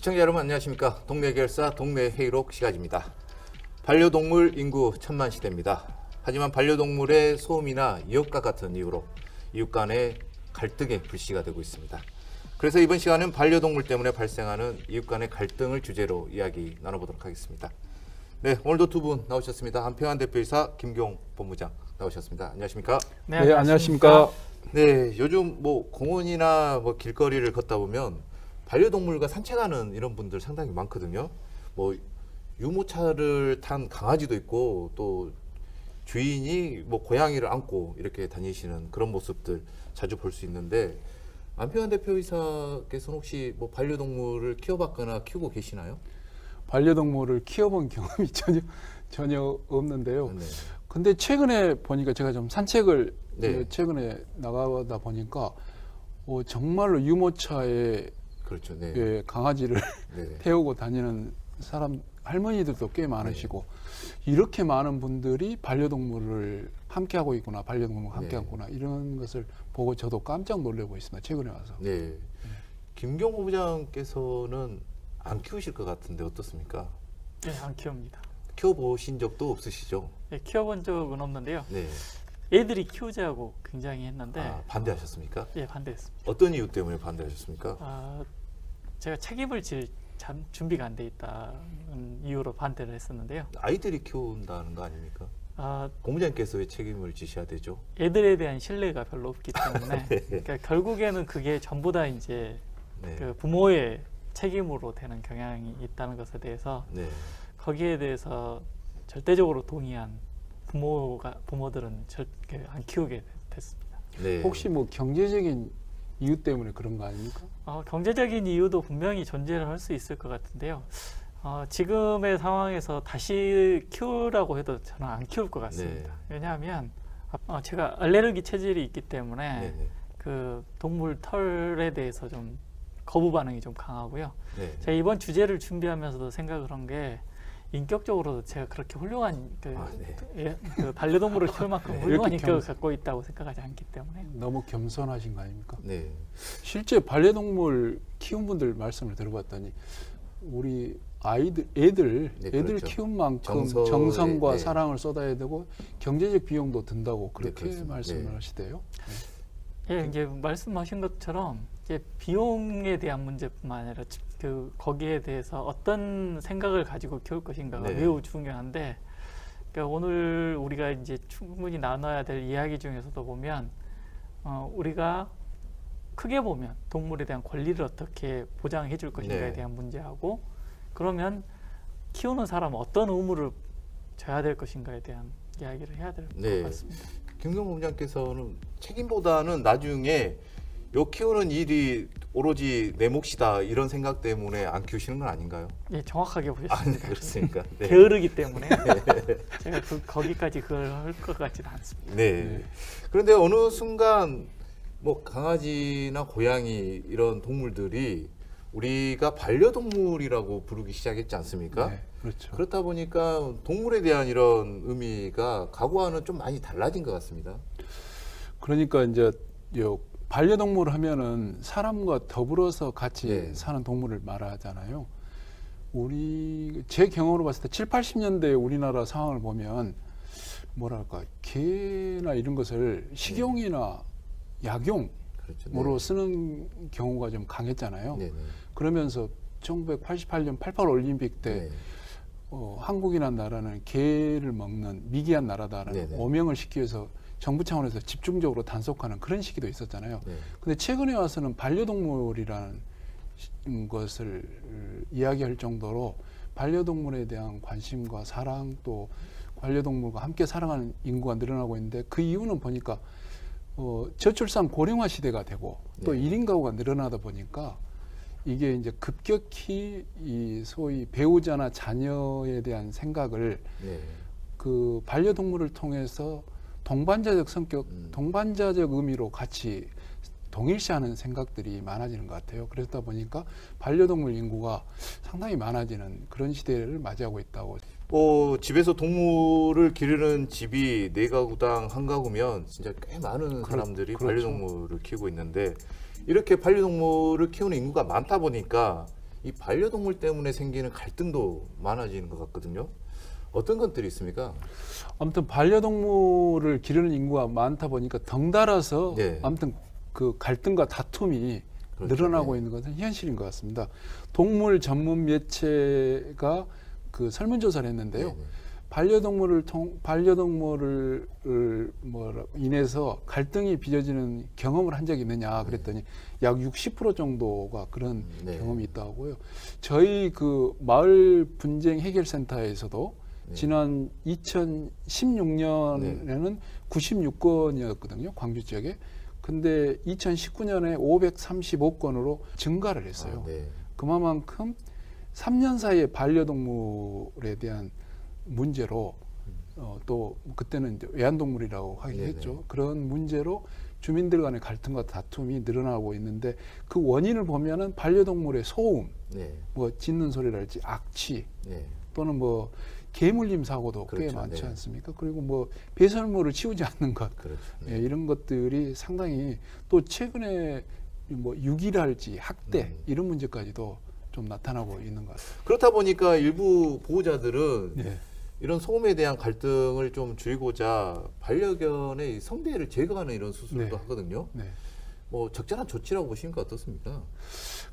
시청자 여러분 안녕하십니까. 동네결사 동네회의록 시간입니다. 반려동물 인구 천만 시대입니다. 하지만 반려동물의 소음이나 이웃과 같은 이유로 이웃 간의 갈등의 불씨가 되고 있습니다. 그래서 이번 시간은 반려동물 때문에 발생하는 이웃 간의 갈등을 주제로 이야기 나눠보도록 하겠습니다. 네, 오늘도 두 분 나오셨습니다. 한평안 대표이사 김경 본부장 나오셨습니다. 안녕하십니까? 네, 안녕하십니까? 네, 요즘 뭐 공원이나 뭐 길거리를 걷다 보면 반려동물과 산책하는 이런 분들 상당히 많거든요. 뭐 유모차를 탄 강아지도 있고 또 주인이 뭐 고양이를 안고 이렇게 다니시는 그런 모습들 자주 볼 수 있는데, 안평안 대표이사께서는 혹시 뭐 반려동물을 키워봤거나 키우고 계시나요? 반려동물을 키워본 경험이 전혀 없는데요. 네. 근데 최근에 보니까 제가 좀 산책을 네. 최근에 나가다 보니까 정말로 유모차에 그렇죠. 네. 예, 강아지를 네. 태우고 다니는 사람 할머니들도 꽤 많으시고, 이렇게 많은 분들이 반려동물을 함께 하고 있구나, 반려동물과 함께 하구나, 이런 것을 보고 저도 깜짝 놀라고 있습니다. 최근에 와서. 네. 김경 본부장께서는 안 키우실 것 같은데 어떻습니까? 네, 안 키웁니다. 키워보신 적도 없으시죠? 네, 키워본 적은 없는데요. 네. 애들이 키우자고 굉장히 했는데 반대하셨습니까? 예, 반대했습니다. 어떤 이유 때문에 반대하셨습니까? 제가 책임을 질 준비가 안 돼 있다는 이유로 반대를 했었는데요. 아이들이 키운다는 거 아닙니까? 본부장께서 왜 책임을 지셔야 되죠? 애들에 대한 신뢰가 별로 없기 때문에 네. 그러니까 결국에는 그게 전부 다 이제 네. 그 부모의 책임으로 되는 경향이 있다는 것에 대해서 네. 거기에 대해서 절대적으로 동의한 부모들은 안 키우게 됐습니다. 네. 혹시 뭐 경제적인 이유 때문에 그런 거 아닙니까? 경제적인 이유도 분명히 존재를 할 수 있을 것 같은데요. 지금의 상황에서 다시 키우라고 해도 저는 안 키울 것 같습니다. 네. 왜냐하면 제가 알레르기 체질이 있기 때문에 네네. 그 동물 털에 대해서 좀 거부 반응이 좀 강하고요. 네. 제가 이번 주제를 준비하면서도 생각을 한 게, 인격적으로도 제가 그렇게 훌륭한 그 반려동물을 키울 만큼 훌륭한 인격을 갖고 있다고 생각하지 않기 때문에. 너무 겸손하신 거 아닙니까? 네. 실제 반려동물 키운 분들 말씀을 들어봤더니 우리 애들 그렇죠. 키운 만큼 정성에, 정성과 네. 사랑을 쏟아야 되고 경제적 비용도 든다고 그렇게 그렇습니다. 말씀을 네. 하시대요. 예, 이제 말씀하신 것처럼 이제 비용에 대한 문제뿐만 아니라 거기에 대해서 어떤 생각을 가지고 키울 것인가가 네. 매우 중요한데, 그러니까 오늘 우리가 이제 충분히 나눠야 될 이야기 중에서도 보면 우리가 크게 보면 동물에 대한 권리를 어떻게 보장해 줄 것인가에 네. 대한 문제하고, 그러면 키우는 사람은 어떤 의무를 져야 될 것인가에 대한 이야기를 해야 될 것 네. 같습니다. 김경 본부장께서는 책임보다는 나중에 요 키우는 일이 오로지 내 몫이다 이런 생각 때문에 안 키우시는 건 아닌가요? 예, 정확하게 네, 보셨습니다. 그렇습니까? 네. 게으르기 때문에 제가 거기까지 그걸 할 것 같지는 않습니다. 네. 그런데 어느 순간 뭐 강아지나 고양이 이런 동물들이 우리가 반려동물이라고 부르기 시작했지 않습니까? 네, 그렇죠. 그렇다 보니까 동물에 대한 이런 의미가 과거와는 좀 많이 달라진 것 같습니다. 그러니까 이제 반려동물 하면은 사람과 더불어서 같이 네. 사는 동물을 말하잖아요. 제 경험으로 봤을 때 7, 80년대 우리나라 상황을 보면 뭐랄까 개나 이런 것을 식용이나 약용으로 그렇죠. 쓰는 경우가 좀 강했잖아요. 네. 네. 그러면서 1988년 88 올림픽 때 네. 한국이라는 나라는 개를 먹는 미개한 나라다라는 네네. 오명을 시키기 위해서 정부 차원에서 집중적으로 단속하는 그런 시기도 있었잖아요. 네. 근데 최근에 와서는 반려동물이라는 것을 이야기할 정도로 반려동물에 대한 관심과 사랑, 또 반려동물과 함께 살아가는 인구가 늘어나고 있는데, 그 이유는 보니까 저출산 고령화 시대가 되고 또 네. 1인 가구가 늘어나다 보니까 이게 이제 급격히 이 소위 배우자나 자녀에 대한 생각을 네. 그 반려동물을 통해서 동반자적 성격, 동반자적 의미로 같이 동일시하는 생각들이 많아지는 것 같아요. 그러다 보니까 반려동물 인구가 상당히 많아지는 그런 시대를 맞이하고 있다고. 집에서 동물을 기르는 집이 4가구당 1가구면 진짜 꽤 많은 사람들이 그렇죠. 반려동물을 키우고 있는데, 이렇게 반려동물을 키우는 인구가 많다 보니까 이 반려동물 때문에 생기는 갈등도 많아지는 것 같거든요. 어떤 것들이 있습니까? 아무튼 반려동물을 기르는 인구가 많다 보니까 덩달아서 네. 아무튼 그 갈등과 다툼이 그렇죠. 늘어나고 네. 있는 것은 현실인 것 같습니다. 동물 전문 매체가 그 설문조사를 했는데요. 네네. 반려동물을 인해서 갈등이 빚어지는 경험을 한 적이 있느냐 그랬더니 약 60% 정도가 그런 네. 경험이 있다고요. 저희 그 마을 분쟁 해결센터에서도 네. 지난 2016년에는 96건이었거든요. 광주 지역에. 근데 2019년에 535건으로 증가를 했어요. 아, 네. 그만큼 3년 사이에 반려동물에 대한 문제로 또 그때는 이제 애완동물이라고 하긴 네네. 했죠. 그런 문제로 주민들 간의 갈등과 다툼이 늘어나고 있는데 그 원인을 보면은 반려동물의 소음, 네. 뭐 짖는 소리랄지 악취 네. 또는 뭐 개물림 사고도 꽤 그렇죠. 많지 네. 않습니까? 그리고 뭐 배설물을 치우지 않는 것, 그렇죠. 예, 이런 것들이 상당히 또 최근에 뭐 유기랄지 학대 이런 문제까지도 좀 나타나고 있는 것 같습니다. 그렇다 보니까 일부 보호자들은 네. 이런 소음에 대한 갈등을 좀 줄이고자 반려견의 성대를 제거하는 이런 수술도 네. 하거든요. 네. 뭐 적절한 조치라고 보시니까 어떻습니까?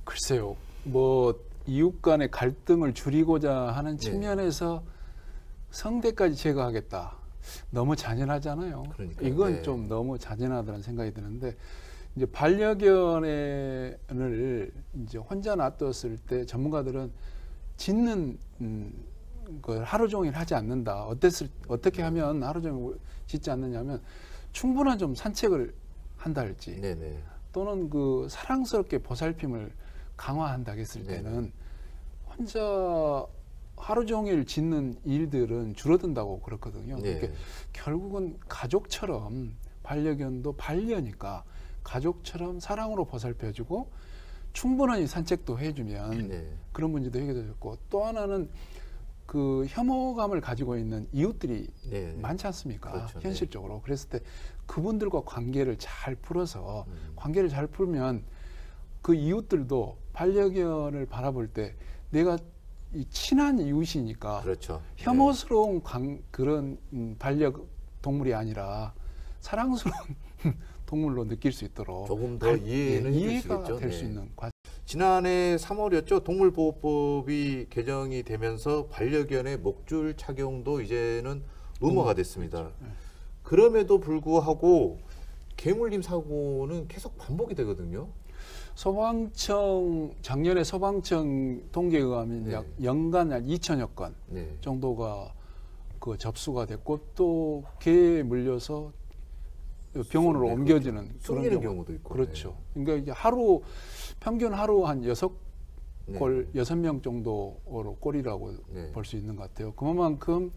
글쎄요, 뭐 이웃 간의 갈등을 줄이고자 하는 네. 측면에서 성대까지 제거하겠다. 너무 잔인하잖아요. 그러니까요. 이건 네. 좀 너무 잔인하다는 생각이 드는데 이제 반려견을 이제 혼자 놔뒀을 때 전문가들은 짖는 걸 하루 종일 하지 않는다. 어떻게 하면 하루 종일 짖지 않느냐면 충분한 좀 산책을 한다 할지 네네. 또는 그 사랑스럽게 보살핌을 강화한다 했을 네네. 때는 혼자 하루 종일 짖는 일들은 줄어든다고 그렇거든요. 네. 그러니까 결국은 가족처럼 반려견도 반려니까 가족처럼 사랑으로 보살펴주고 충분히 산책도 해주면 네. 그런 문제도 해결되고 또 하나는 그 혐오감을 가지고 있는 이웃들이 네. 많지 않습니까? 그렇죠. 네. 현실적으로. 그랬을 때 그분들과 관계를 잘 풀어서 관계를 잘 풀면 그 이웃들도 반려견을 바라볼 때 내가 이 친한 이웃이니까 그렇죠. 혐오스러운 그런 반려동물이 아니라 사랑스러운 동물로 느낄 수 있도록 조금 더 이해는 해줄 수 이해가 있겠죠. 될 수 네. 있는 과정. 지난해 3월이었죠. 동물보호법이 개정이 되면서 반려견의 목줄 착용도 이제는 의무화가 됐습니다. 네. 그럼에도 불구하고 개물림 사고는 계속 반복이 되거든요. 작년에 소방청 통계에 의하면 네. 약 연간 약 2천여 건 네. 정도가 그 접수가 됐고 또 개에 물려서 병원으로 네, 옮겨지는 그렇죠. 그런 숨기는 경우도 있고. 그렇죠. 그러니까 이제 평균 하루 한 6명 정도로 꼴이라고 네. 볼 수 있는 것 같아요. 그만큼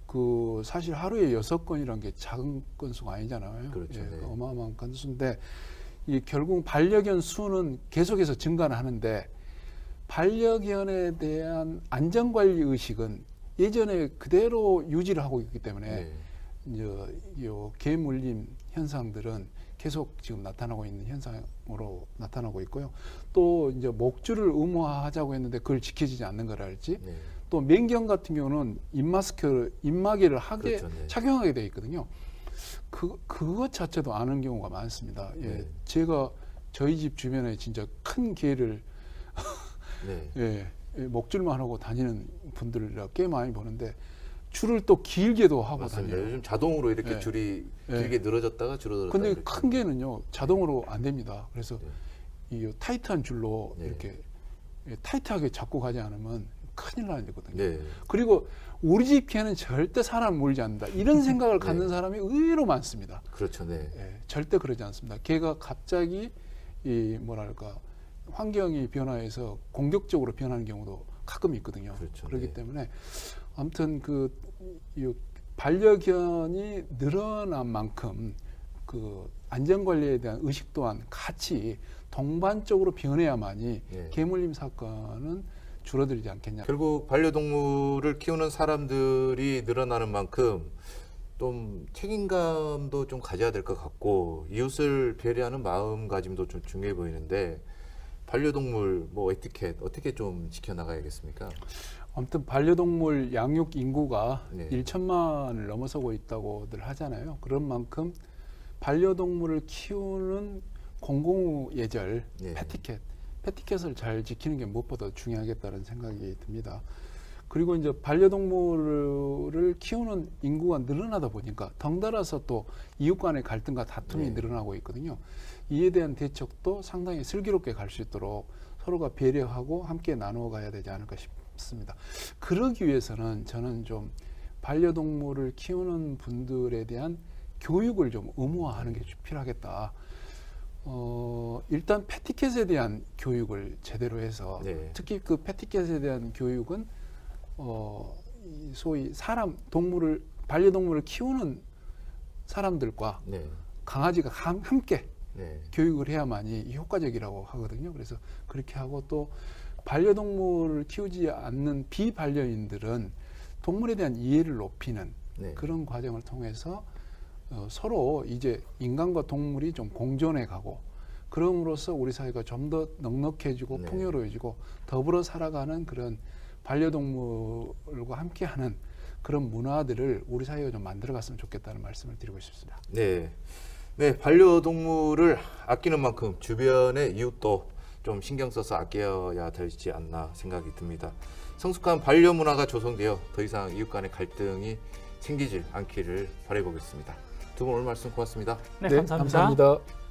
그 사실 하루에 6건이라는 게 작은 건수가 아니잖아요. 그렇죠. 예, 네. 어마어마한 건수인데 이 결국 반려견 수는 계속해서 증가는 하는데 반려견에 대한 안전관리 의식은 예전에 그대로 유지를 하고 있기 때문에 네. 이제 요 개물림 현상들은 계속 지금 나타나고 있는 현상으로 나타나고 있고요. 또 이제 목줄을 의무화하자고 했는데 그걸 지켜지지 않는 거랄지 네. 또 맹견 같은 경우는 입마개를 그렇죠. 네. 착용하게 돼 있거든요. 그것 자체도 아는 경우가 많습니다. 예, 네. 제가 저희 집 주변에 진짜 큰 개를 네. 목줄만 하고 다니는 분들을 꽤 많이 보는데 줄을 또 길게도 하고 맞습니다. 다녀요. 요즘 자동으로 이렇게 네. 줄이 네. 길게 늘어졌다가 줄어들었다가. 근데 이렇게. 큰 개는요 자동으로 안 됩니다. 그래서 네. 이 타이트한 줄로 네. 이렇게 타이트하게 잡고 가지 않으면 큰일 나는 거거든요. 네. 그리고 우리 집 개는 절대 사람 물지 않는다. 이런 생각을 네. 갖는 사람이 의외로 많습니다. 그렇죠. 네. 예, 절대 그러지 않습니다. 개가 갑자기 이 뭐랄까 환경이 변화해서 공격적으로 변하는 경우도 가끔 있거든요. 그렇죠. 그렇기 네. 때문에 아무튼 이 반려견이 늘어난 만큼 그 안전관리에 대한 의식 또한 같이 동반적으로 변해야만이 네. 개물림 사건은 줄어들지 않겠냐. 결국 반려동물을 키우는 사람들이 늘어나는 만큼 좀 책임감도 좀 가져야 될 것 같고 이웃을 배려하는 마음가짐도 좀 중요해 보이는데 반려동물 뭐 에티켓 어떻게 좀 지켜나가야겠습니까? 아무튼 반려동물 양육 인구가 네. 1천만을 넘어서고 있다고들 하잖아요. 그런 만큼 반려동물을 키우는 공공 예절, 네. 패티켓을 잘 지키는 게 무엇보다 중요하겠다는 생각이 듭니다. 그리고 이제 반려동물을 키우는 인구가 늘어나다 보니까 덩달아서 또 이웃 간의 갈등과 다툼이 네. 늘어나고 있거든요. 이에 대한 대책도 상당히 슬기롭게 갈 수 있도록 서로가 배려하고 함께 나누어 가야 되지 않을까 싶습니다. 그러기 위해서는 저는 좀 반려동물을 키우는 분들에 대한 교육을 좀 의무화하는 게 필요하겠다. 일단 패티켓에 대한 교육을 제대로 해서 네. 특히 그 패티켓에 대한 교육은 이 소위 반려동물을 키우는 사람들과 네. 강아지가 함께 네. 교육을 해야만이 효과적이라고 하거든요. 그래서 그렇게 하고 또 반려동물을 키우지 않는 비반려인들은 동물에 대한 이해를 높이는 네. 그런 과정을 통해서 서로 이제 인간과 동물이 좀 공존해 가고 그럼으로써 우리 사회가 좀 더 넉넉해지고 네. 풍요로워지고 더불어 살아가는 그런 반려동물과 함께하는 그런 문화들을 우리 사회가 좀 만들어갔으면 좋겠다는 말씀을 드리고 싶습니다. 네. 네, 반려동물을 아끼는 만큼 주변의 이웃도 좀 신경 써서 아껴야 되지 않나 생각이 듭니다. 성숙한 반려 문화가 조성되어 더 이상 이웃 간의 갈등이 생기지 않기를 바라보겠습니다. 두 분 오늘 말씀 고맙습니다. 네, 감사합니다. 감사합니다.